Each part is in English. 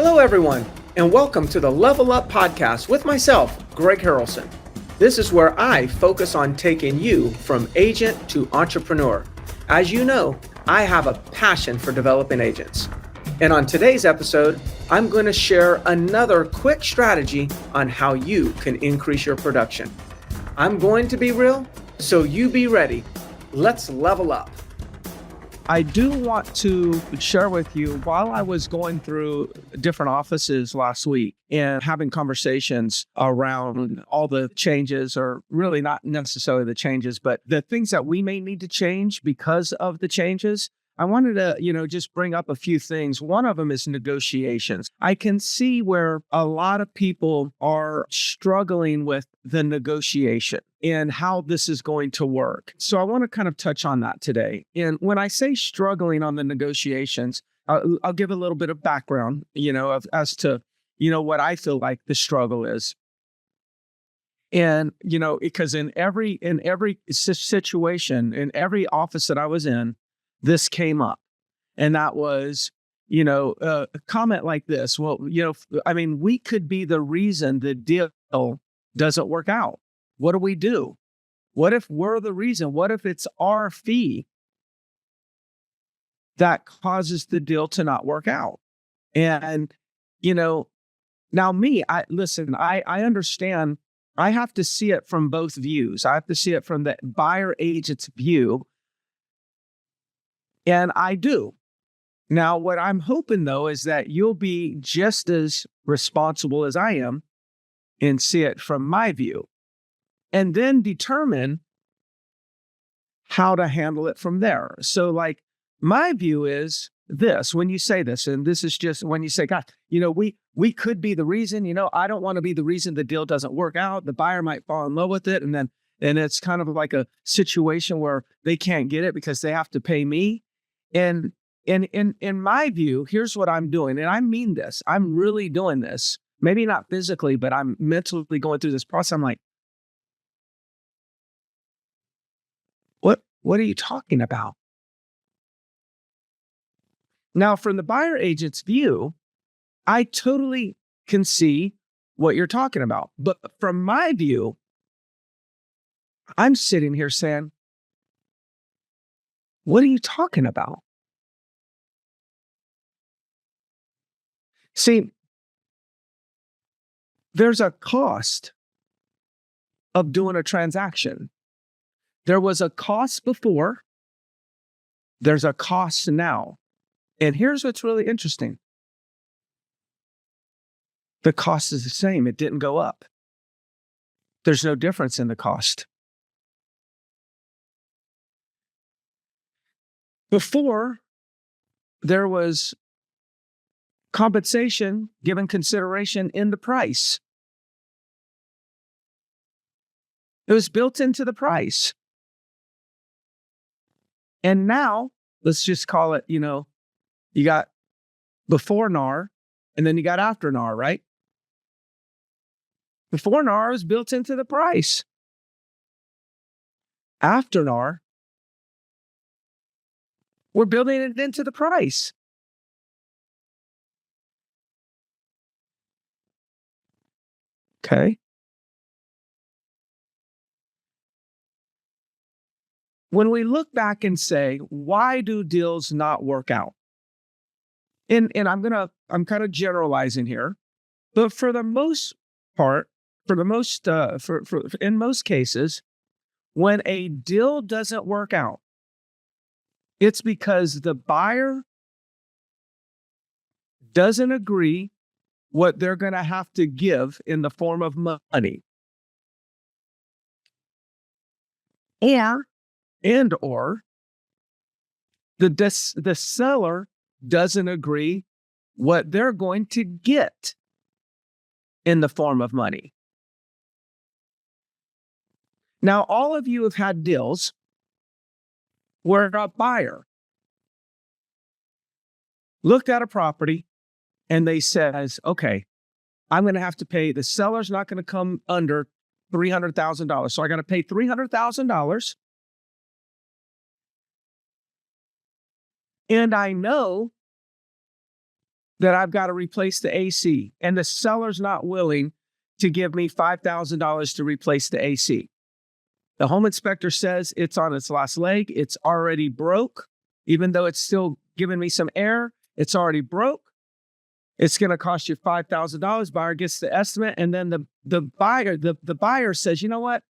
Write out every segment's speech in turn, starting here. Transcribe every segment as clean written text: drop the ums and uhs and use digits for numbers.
Hello, everyone, and welcome to the Level Up Podcast with myself, Greg Harrelson. This is where I focus on taking you from agent to entrepreneur. As you know, I have a passion for developing agents. And on today's episode, I'm going to share another quick strategy on how you can increase your production. I'm going to be real, so you be ready. Let's level up. I do want to share with you, while I was going through different offices last week and having conversations around all the changes, or really not necessarily the changes, but the things that we may need to change because of the changes, I wanted to, just bring up a few things. One of them is negotiations. I can see where a lot of people are struggling with the negotiation and how this is going to work. So I want to kind of touch on that today. And when I say struggling on the negotiations, I'll give a little bit of background, as to, what I feel like the struggle is. And, because in every situation, in every office that I was in, this came up. And that was, a comment like this. Well, we could be the reason the deal doesn't work out. What do we do? What if we're the reason? What if it's our fee that causes the deal to not work out? And, now I understand. I have to see it from both views. I have to see it from the buyer agent's view. And I do. Now, what I'm hoping, though, is that you'll be just as responsible as I am and see it from my view, and then determine how to handle it from there. So, my view is this: when you say this, and this is just when you say, God, we could be the reason, I don't want to be the reason the deal doesn't work out. The buyer might fall in love with it. And it's kind of like a situation where they can't get it because they have to pay me. And in my view, here's what I'm doing. And I mean this, I'm really doing this, maybe not physically, but I'm mentally going through this process. I'm like, what are you talking about? Now, from the buyer agent's view, I totally can see what you're talking about. But from my view, I'm sitting here saying, what are you talking about? See, there's a cost of doing a transaction. There was a cost before. There's a cost now. And here's what's really interesting. The cost is the same. It didn't go up. There's no difference in the cost. Before, there was compensation given consideration in the price. It was built into the price. And now, let's just call it, you got before NAR, and then you got after NAR, right? Before NAR was built into the price. After NAR, we're building it into the price. Okay. When we look back and say, why do deals not work out? And I'm kind of generalizing here, but for the most part, in most cases, when a deal doesn't work out, it's because the buyer doesn't agree what they're going to have to give in the form of money, or the seller doesn't agree what they're going to get in the form of money. Now, all of you have had deals where a buyer looked at a property and they says, okay, I'm going to have to pay, the seller's not going to come under $300,000. So I got to pay $300,000. And I know that I've got to replace the AC, and the seller's not willing to give me $5,000 to replace the AC. The home inspector says it's on its last leg. It's already broke. Even though it's still giving me some air, it's already broke. It's going to cost you $5,000. Buyer gets the estimate, and then the buyer says, you know what?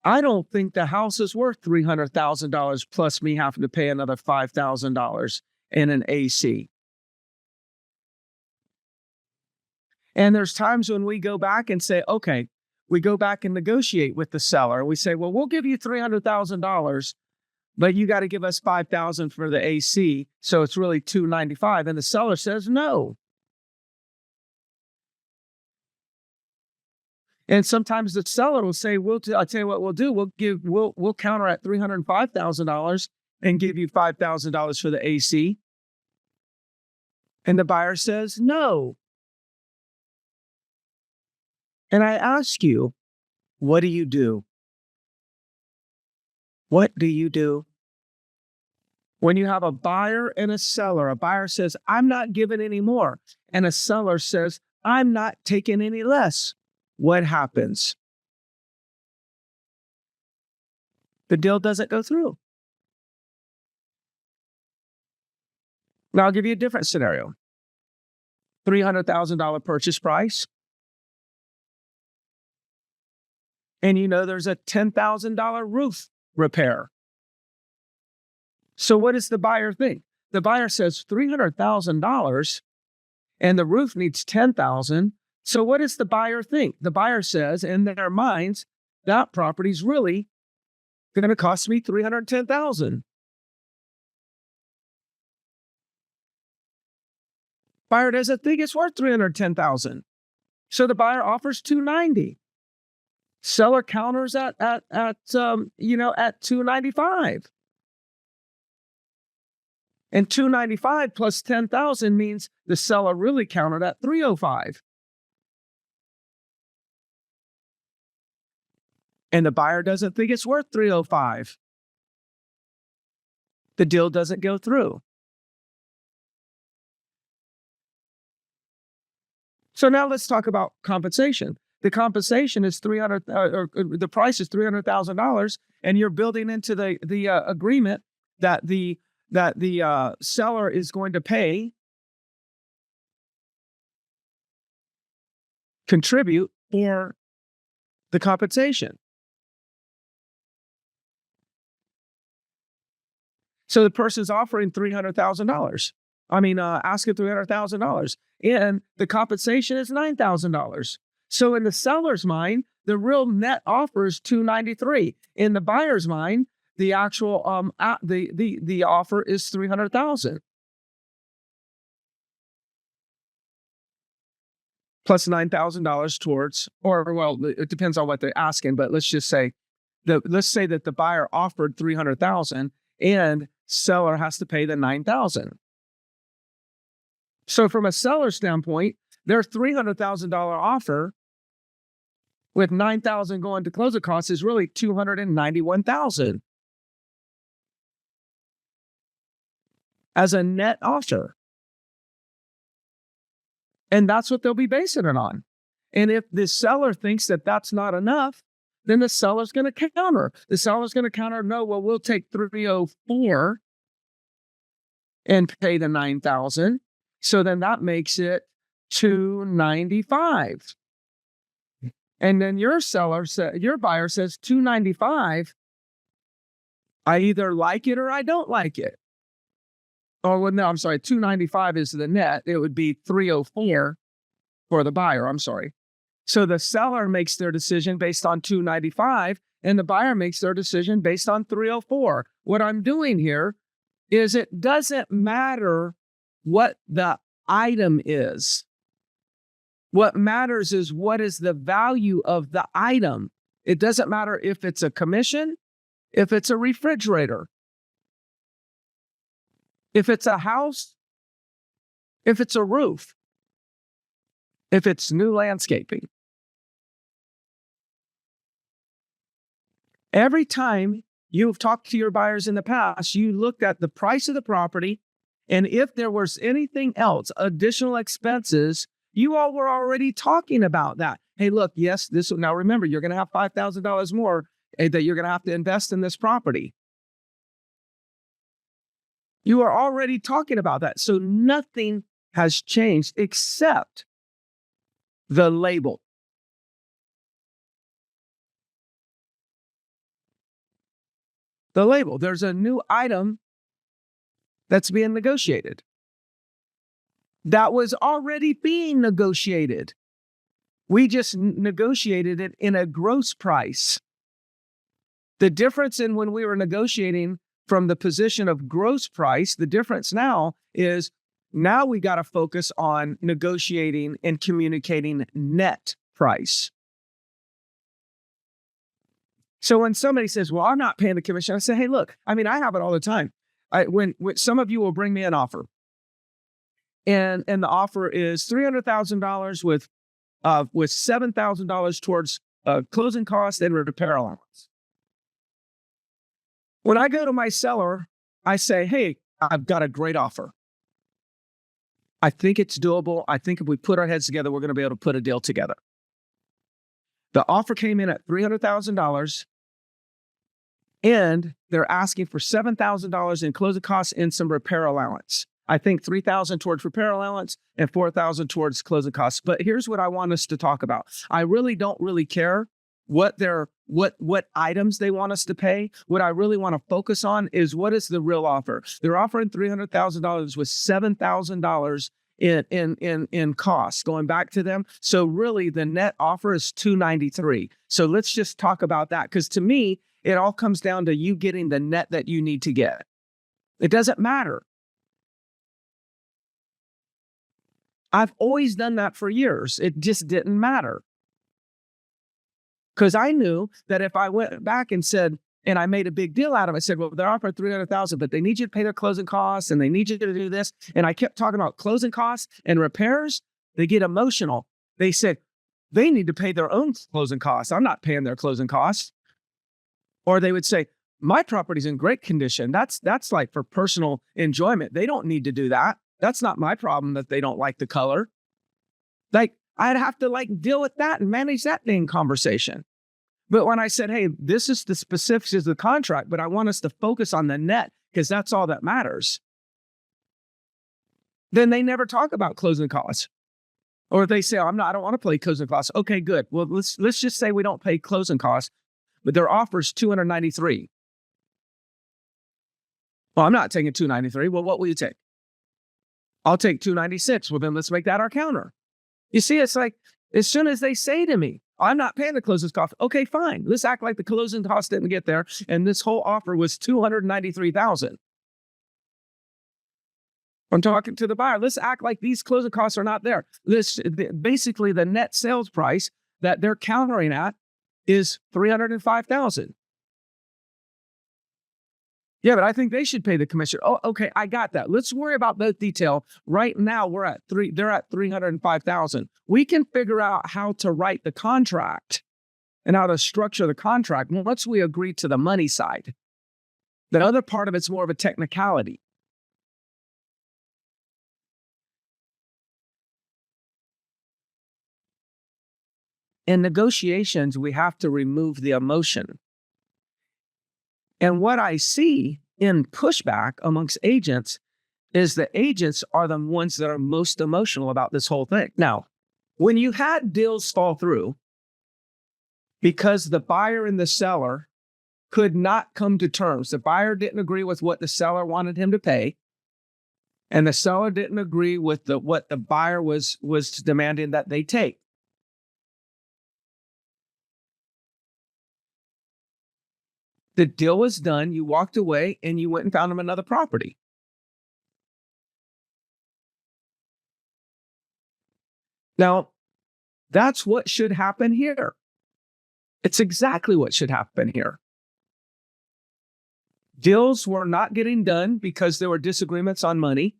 I don't think the house is worth $300,000 plus me having to pay another $5,000 in an AC. And there's times when we go back and say, okay, we go back and negotiate with the seller. We say, well, we'll give you $300,000, but you got to give us $5,000 for the AC. So it's really $295,000. And the seller says no. And sometimes the seller will say, I'll tell you what we'll do. We'll counter at $305,000 and give you $5,000 for the AC. And the buyer says no. And I ask you, what do you do? What do you do when you have a buyer and a seller? A buyer says, I'm not giving any more. And a seller says, I'm not taking any less. What happens? The deal doesn't go through. Now, I'll give you a different scenario. $300,000 purchase price. And you know there's a $10,000 roof repair. So what does the buyer think? The buyer says $300,000 and the roof needs $10,000. So what does the buyer think? The buyer says in their minds, that property's really going to cost me $310,000. Buyer doesn't think it's worth $310,000. So the buyer offers $290,000. Seller counters at $295,000. And $295,000 plus $10,000 means the seller really countered at $305,000. And the buyer doesn't think it's worth $305,000. The deal doesn't go through. So now let's talk about compensation. The compensation is the price is $300,000, and you're building into the agreement that the seller is going to contribute for the compensation. So the person's offering $300,000. Asking $300,000, and the compensation is $9,000. So in the seller's mind, the real net offer is $293,000. In the buyer's mind, the actual the offer is $300,000 plus $9,000 towards, it depends on what they're asking, but let's say that the buyer offered $300,000 and seller has to pay the $9,000. So from a seller standpoint, their $300,000 offer with $9,000 going to closing costs is really $291,000 as a net offer. And that's what they'll be basing it on. And if the seller thinks that that's not enough, then the seller's going to counter. The seller's going to counter, no, well, we'll take $304,000 and pay the $9,000. So then that makes it $295,000. And then your buyer says $295,000. I either like it or I don't like it. Oh, well, no, I'm sorry. $295,000 is the net. It would be $304,000 for the buyer. I'm sorry. So the seller makes their decision based on $295,000 and the buyer makes their decision based on $304,000. What I'm doing here is it doesn't matter what the item is. What matters is what is the value of the item. It doesn't matter if it's a commission, if it's a refrigerator, if it's a house, if it's a roof, if it's new landscaping. Every time you've talked to your buyers in the past, you looked at the price of the property And if there was anything else, additional expenses, you all were already talking about that. Hey, look, yes, now remember, you're going to have $5,000 more that you're going to have to invest in this property. You are already talking about that. So nothing has changed except the label. The label. There's a new item that's being negotiated. That was already being negotiated. We just negotiated it in a gross price. The difference in when we were negotiating from the position of gross price, the difference now is now we got to focus on negotiating and communicating net price. So when somebody says, well, I'm not paying the commission, I say, hey, look, I mean, I have it all the time. When some of you will bring me an offer, and the offer is $300,000 with $7,000 towards closing costs and repair allowance. When I go to my seller, I say, hey, I've got a great offer. I think it's doable. I think if we put our heads together, we're going to be able to put a deal together. The offer came in at $300,000, and they're asking for $7,000 in closing costs and some repair allowance. I think $3,000 towards repair allowance and $4,000 towards closing costs. But here's what I want us to talk about. I really don't care what items they want us to pay. What I really want to focus on is what is the real offer. They're offering $300,000 with $7,000 in costs going back to them. So really the net offer is $293,000. So let's just talk about that, because to me, it all comes down to you getting the net that you need to get. It doesn't matter. I've always done that for years. It just didn't matter. Because I knew that if I went back and said, and I made a big deal out of it, I said, well, they're offering $300,000, but they need you to pay their closing costs and they need you to do this. And I kept talking about closing costs and repairs. They get emotional. They said, they need to pay their own closing costs. I'm not paying their closing costs. Or they would say, my property's in great condition. That's like for personal enjoyment. They don't need to do that. That's not my problem that they don't like the color. Like, I'd have to deal with that and manage that dang conversation. But when I said, hey, this is the specifics of the contract, but I want us to focus on the net because that's all that matters, then they never talk about closing costs. Or if they say, I don't want to pay closing costs. Okay, good. Well, let's just say we don't pay closing costs, but their offer's $293,000. Well, I'm not taking $293,000. Well, what will you take? I'll take $296,000. Well, then let's make that our counter. You see, it's like, as soon as they say to me, I'm not paying the closing cost. Okay, fine. Let's act like the closing cost didn't get there. And this whole offer was $293,000. I'm talking to the buyer. Let's act like these closing costs are not there. Basically, the net sales price that they're countering at is $305,000. Yeah, but I think they should pay the commission. Oh, okay, I got that. Let's worry about that detail. Right now, they're at $305,000. We can figure out how to write the contract and how to structure the contract once we agree to the money side. The other part of it's more of a technicality. In negotiations, we have to remove the emotion. And what I see in pushback amongst agents is the agents are the ones that are most emotional about this whole thing. Now, when you had deals fall through because the buyer and the seller could not come to terms, the buyer didn't agree with what the seller wanted him to pay, and the seller didn't agree with what the buyer was demanding that they take. The deal was done, you walked away, and you went and found them another property. Now, that's what should happen here. It's exactly what should happen here. Deals were not getting done because there were disagreements on money.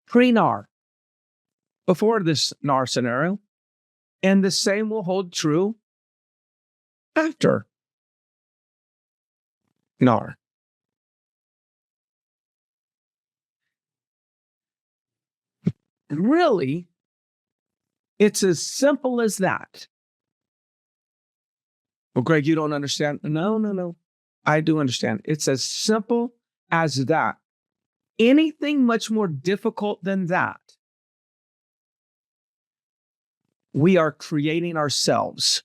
Pre-NAR, before this NAR scenario, and the same will hold true after NAR. really, it's as simple as that. Well, Greg, you don't understand. No, no, no. I do understand. It's as simple as that. Anything much more difficult than that, we are creating ourselves.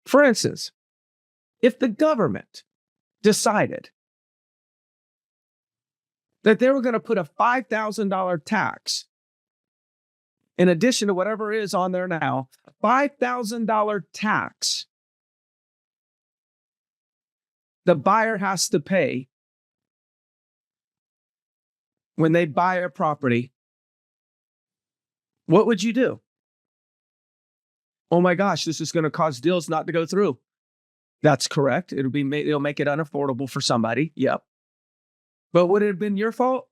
For instance, if the government decided that they were going to put a $5,000 tax in addition to whatever is on there now, a $5,000 tax the buyer has to pay when they buy a property, what would you do? Oh my gosh, this is going to cause deals not to go through. That's correct. It'll make it unaffordable for somebody. Yep. But would it have been your fault?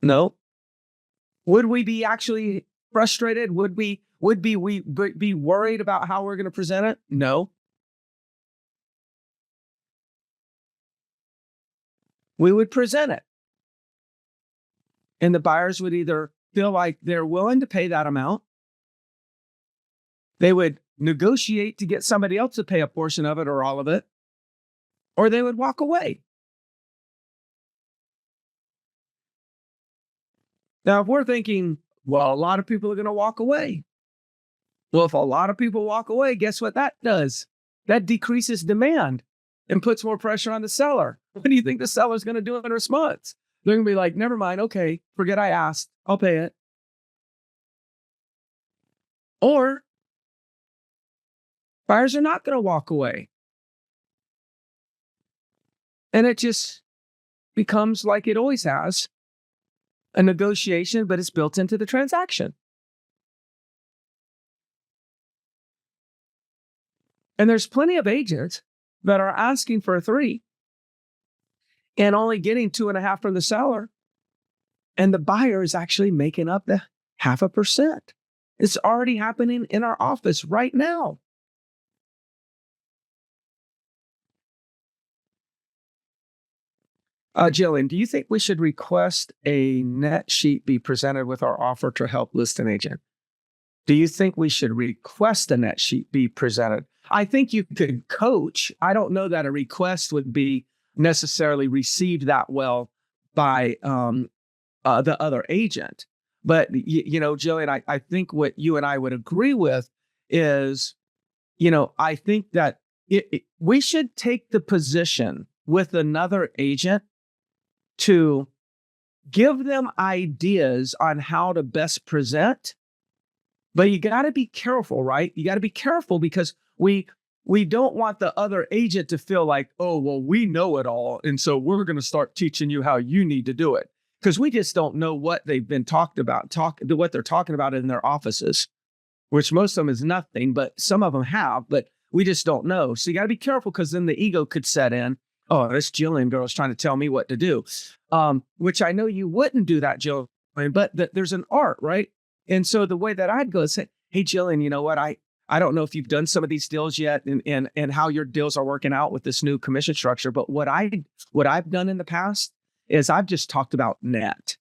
No. Would we be actually frustrated? Would we be worried about how we're going to present it? No. We would present it. And the buyers would either feel like they're willing to pay that amount, they would negotiate to get somebody else to pay a portion of it or all of it, or they would walk away. Now, if we're thinking, well, a lot of people are going to walk away. Well, if a lot of people walk away, guess what that does? That decreases demand and puts more pressure on the seller. What do you think the seller's going to do in response? They're going to be like, never mind. Okay, forget I asked. I'll pay it. Or buyers are not going to walk away. And it just becomes like it always has, a negotiation, but it's built into the transaction. And there's plenty of agents that are asking for a 3 and only getting 2.5 from the seller. And the buyer is actually making up the 0.5%. It's already happening in our office right now. Jillian, do you think we should request a net sheet be presented with our offer to help list an agent? Do you think we should request a net sheet be presented? I think you could coach. I don't know that a request would be necessarily received that well by the other agent. But, Jillian, I think what you and I would agree with is, I think that we should take the position with another agent to give them ideas on how to best present. But you got to be careful, right? You got to be careful because we don't want the other agent to feel like, oh, well, we know it all. And so we're going to start teaching you how you need to do it. Because we just don't know what they've been talked about, what they're talking about in their offices, which most of them is nothing, but some of them have, but we just don't know. So you got to be careful because then the ego could set in. Oh, this Jillian girl is trying to tell me what to do, which I know you wouldn't do that, Jillian, but there's an art, right? And so the way that I'd go is say, hey, Jillian, you know what? I don't know if you've done some of these deals yet and how your deals are working out with this new commission structure. But what I've done in the past is I've just talked about net.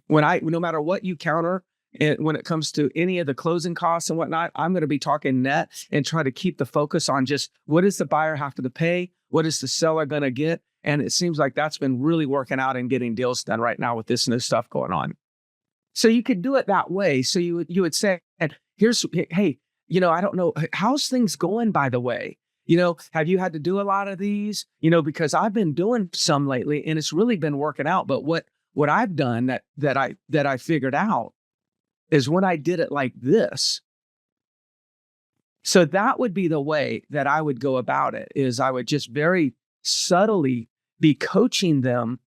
No matter what you counter, when it comes to any of the closing costs and whatnot, I'm going to be talking net and try to keep the focus on just what does the buyer have to pay? What is the seller going to get? And it seems like that's been really working out and getting deals done right now with this new stuff going on. So you could do it that way. So you would say, and hey, I don't know, how's things going, by the way? Have you had to do a lot of these? Because I've been doing some lately and it's really been working out. But what I've done that I figured out is when I did it like this. So that would be the way that I would go about it, is I would just very subtly be coaching them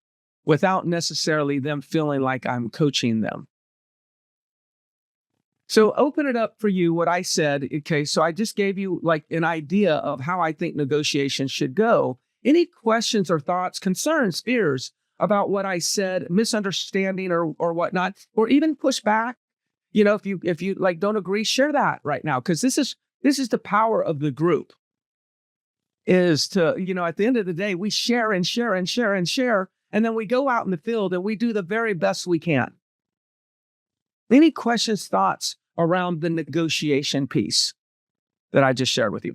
without necessarily them feeling like I'm coaching them. So open it up for you, what I said. Okay, so I just gave you like an idea of how I think negotiations should go. Any questions or thoughts, concerns, fears about what I said, misunderstanding or whatnot, or even pushback? If you like don't agree, share that right now, because this is the power of the group. is to, at the end of the day, we share and share and share and share. And then we go out in the field and we do the very best we can. Any questions, thoughts around the negotiation piece that I just shared with you?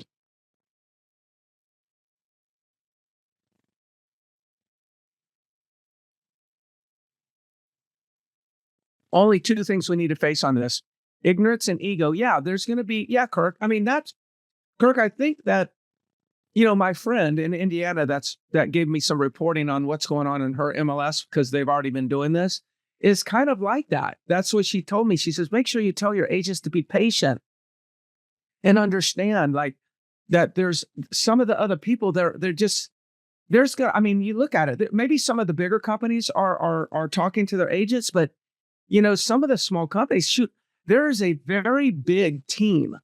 Only two things we need to face on this: ignorance and ego. Yeah, there's going to be, Kirk. I mean, Kirk, I think that, my friend in Indiana that gave me some reporting on what's going on in her MLS, because they've already been doing this, is kind of like that. That's what she told me. She says, make sure you tell your agents to be patient and understand, like, that there's some of the other people they're just, you look at it, maybe some of the bigger companies are talking to their agents, but some of the small companies, shoot, there is a very big team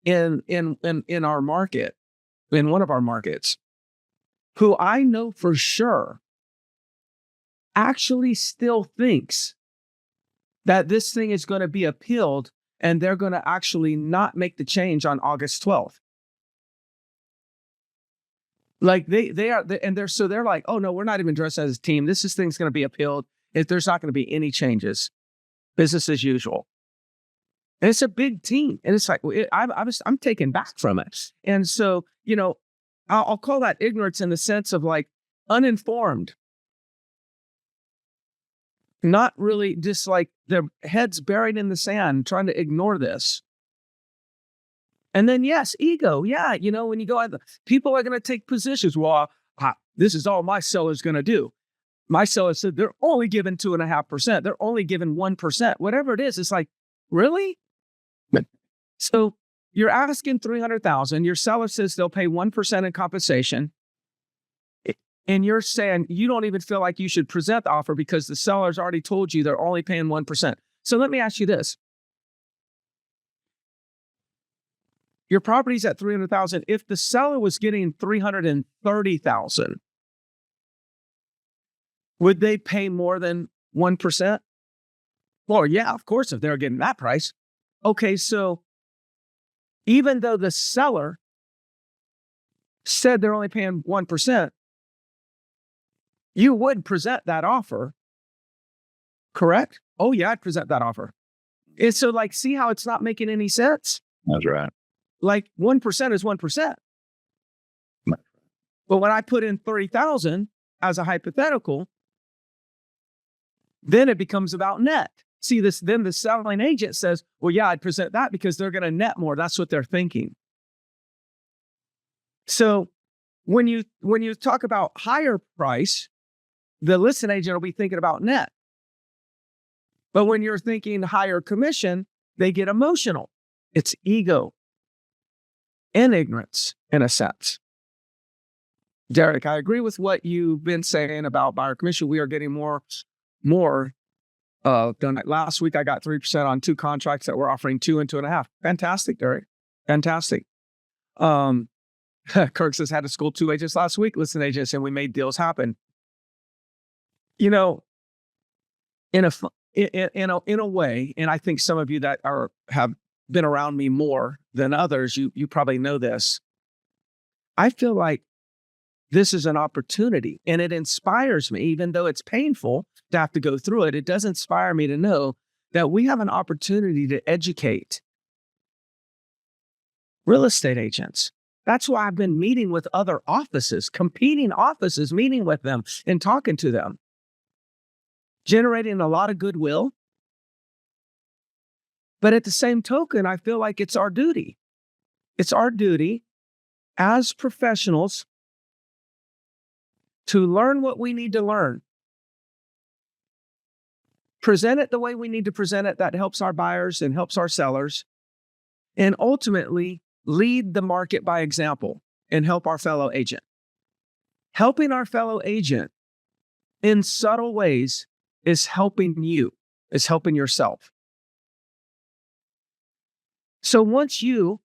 in our market, in one of our markets, who I know for sure actually still thinks that this thing is going to be appealed and they're going to actually not make the change on August 12th. Like they're like, oh no, we're not even dressed as a team. This thing's going to be appealed. There's not going to be any changes. Business as usual. And it's a big team. And it's like, I'm taken back from it. And so, I'll call that ignorance in the sense of like uninformed. Not really, just like their heads buried in the sand, trying to ignore this. And then, yes, ego. Yeah, when you go out, people are going to take positions. Well, this is all my seller's going to do. My seller said they're only giving 2.5%. They're only giving 1%. Whatever it is, it's like, really? So you're asking $300,000. Your seller says they'll pay 1% in compensation. And you're saying you don't even feel like you should present the offer because the seller's already told you they're only paying 1%. So let me ask you this. Your property's at $300,000. If the seller was getting $330,000, would they pay more than 1%? Well, yeah, of course, if they're getting that price. Okay, so even though the seller said they're only paying 1%, you would present that offer, correct? Oh, yeah, I'd present that offer. And so, like, see how it's not making any sense? That's right. Like, 1% is 1%. But when I put in 30,000 as a hypothetical, then it becomes about net. See this, then the selling agent says, well, yeah, I'd present that because they're going to net more. That's what they're thinking. So when you talk about higher price, the listing agent will be thinking about net. But when you're thinking higher commission, they get emotional. It's ego and ignorance in a sense. Derek, I agree with what you've been saying about buyer commission. We are getting more done. Last week, I got 3% on 2 contracts that were offering 2 and 2.5. Fantastic, Derek. Fantastic. Kirk says, had to school 2 agents last week, listing agents, and we made deals happen. In a way, and I think some of you that have been around me more than others, you probably know this. I feel like this is an opportunity, and it inspires me, even though it's painful to have to go through it. It does inspire me to know that we have an opportunity to educate real estate agents. That's why I've been meeting with other offices, competing offices, meeting with them and talking to them, generating a lot of goodwill. But at the same token, I feel like it's our duty. It's our duty as professionals to learn what we need to learn. Present it the way we need to present it. That helps our buyers and helps our sellers. And ultimately, lead the market by example and help our fellow agent. Helping our fellow agent in subtle ways is helping you, is helping yourself. So once you,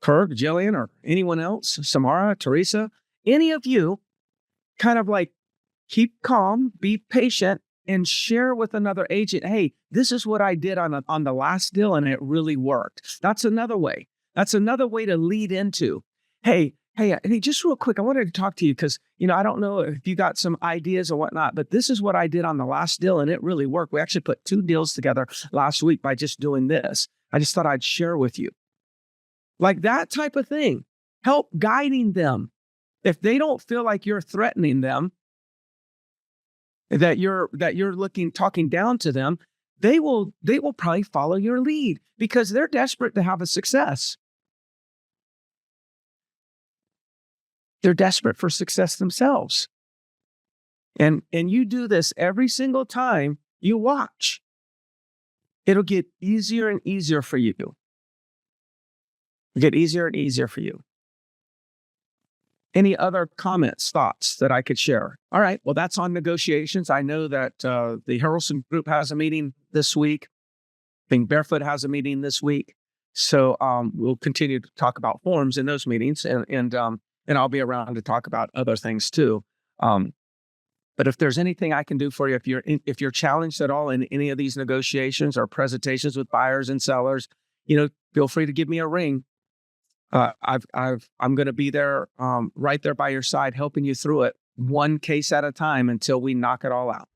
Kirk, Jillian, or anyone else, Samara, Teresa, any of you, kind of like keep calm, be patient, and share with another agent, hey, this is what I did on the last deal and it really worked. That's another way. That's another way to lead into, hey, Hey, just real quick, I wanted to talk to you because, I don't know if you got some ideas or whatnot, but this is what I did on the last deal and it really worked. We actually put 2 deals together last week by just doing this. I just thought I'd share with you. Like that type of thing. Help guiding them. If they don't feel like you're threatening them, that you're talking down to them, they will probably follow your lead because they're desperate to have a success. They're desperate for success themselves. And you do this every single time you watch. It'll get easier and easier for you. It'll get easier and easier for you. Any other comments, thoughts that I could share? All right. Well, that's on negotiations. I know that the Harrelson Group has a meeting this week. Think Barefoot has a meeting this week. So we'll continue to talk about forms in those meetings, and I'll be around to talk about other things too. But if there's anything I can do for you, if you're challenged at all in any of these negotiations or presentations with buyers and sellers, feel free to give me a ring. I'm going to be there, right there by your side, helping you through it, one case at a time until we knock it all out.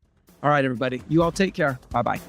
All right, everybody, you all take care. Bye-bye.